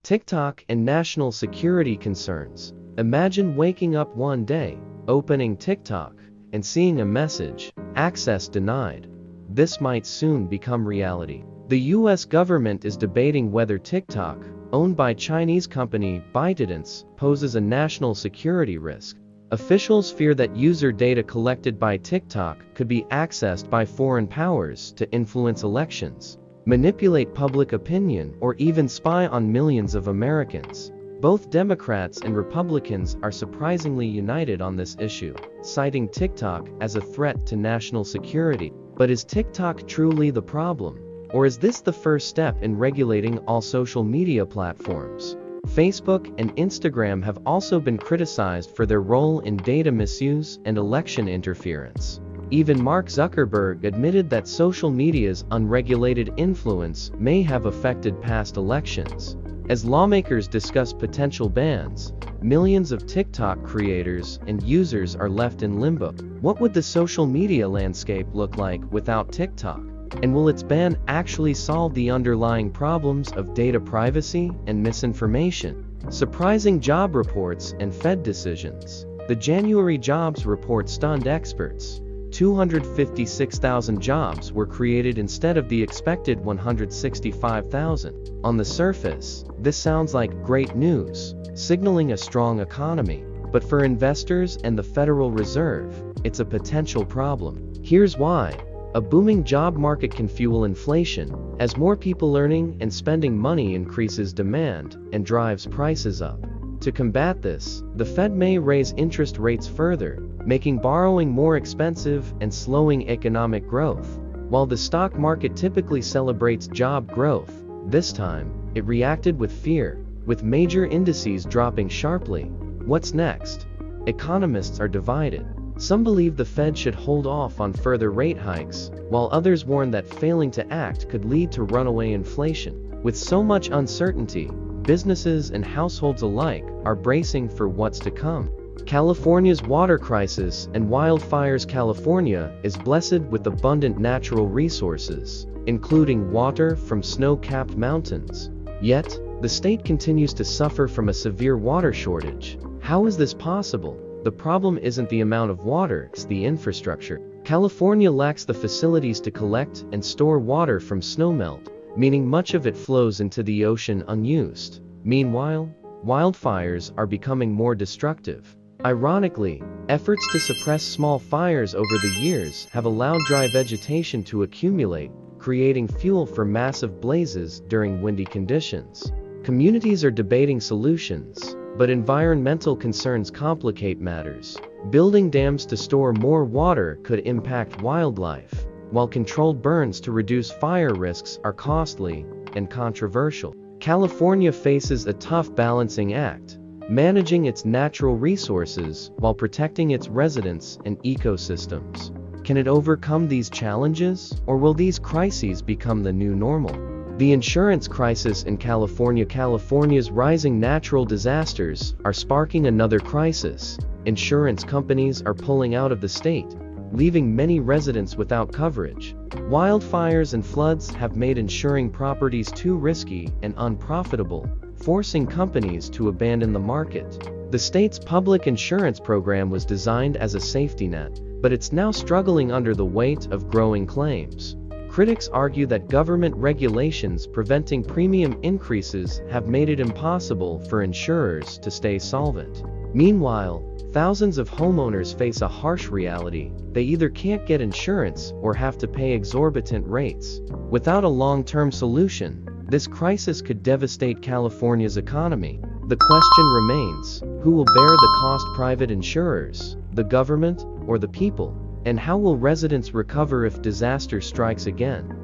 TikTok and national security concerns. Imagine waking up one day, opening TikTok, and seeing a message, "Access denied." This might soon become reality. The US government is debating whether TikTok, owned by Chinese company ByteDance, poses a national security risk. Officials fear that user data collected by TikTok could be accessed by foreign powers to influence elections, manipulate public opinion, or even spy on millions of Americans. Both Democrats and Republicans are surprisingly united on this issue, citing TikTok as a threat to national security. But is TikTok truly the problem? Or is this the first step in regulating all social media platforms? Facebook and Instagram have also been criticized for their role in data misuse and election interference. Even Mark Zuckerberg admitted that social media's unregulated influence may have affected past elections. As lawmakers discuss potential bans, millions of TikTok creators and users are left in limbo. What would the social media landscape look like without TikTok? And will its ban actually solve the underlying problems of data privacy and misinformation? Surprising job reports and Fed decisions. The January jobs report stunned experts. 256,000 jobs were created instead of the expected 165,000. On the surface, this sounds like great news, signaling a strong economy. But for investors and the Federal Reserve, it's a potential problem. Here's why. A booming job market can fuel inflation, as more people earning and spending money increases demand and drives prices up. To combat this, the Fed may raise interest rates further, making borrowing more expensive and slowing economic growth. While the stock market typically celebrates job growth, this time, it reacted with fear, with major indices dropping sharply. What's next? Economists are divided. Some believe the Fed should hold off on further rate hikes, while others warn that failing to act could lead to runaway inflation. With so much uncertainty, businesses and households alike are bracing for what's to come. California's water crisis and wildfires. California is blessed with abundant natural resources, including water from snow-capped mountains. Yet, the state continues to suffer from a severe water shortage. How is this possible? The problem isn't the amount of water, it's the infrastructure. California lacks the facilities to collect and store water from snowmelt, meaning much of it flows into the ocean unused. Meanwhile, wildfires are becoming more destructive. Ironically, efforts to suppress small fires over the years have allowed dry vegetation to accumulate, creating fuel for massive blazes during windy conditions. Communities are debating solutions, but environmental concerns complicate matters. Building dams to store more water could impact wildlife, while controlled burns to reduce fire risks are costly and controversial. California faces a tough balancing act, managing its natural resources while protecting its residents and ecosystems. Can it overcome these challenges, or will these crises become the new normal? The insurance crisis in California. California's rising natural disasters are sparking another crisis. Insurance companies are pulling out of the state, leaving many residents without coverage. Wildfires and floods have made insuring properties too risky and unprofitable, forcing companies to abandon the market. The state's public insurance program was designed as a safety net, but it's now struggling under the weight of growing claims. Critics argue that government regulations preventing premium increases have made it impossible for insurers to stay solvent. Meanwhile, thousands of homeowners face a harsh reality. They either can't get insurance or have to pay exorbitant rates. Without a long-term solution, this crisis could devastate California's economy. The question remains, who will bear the cost? Private insurers, the government, or the people? And how will residents recover if disaster strikes again?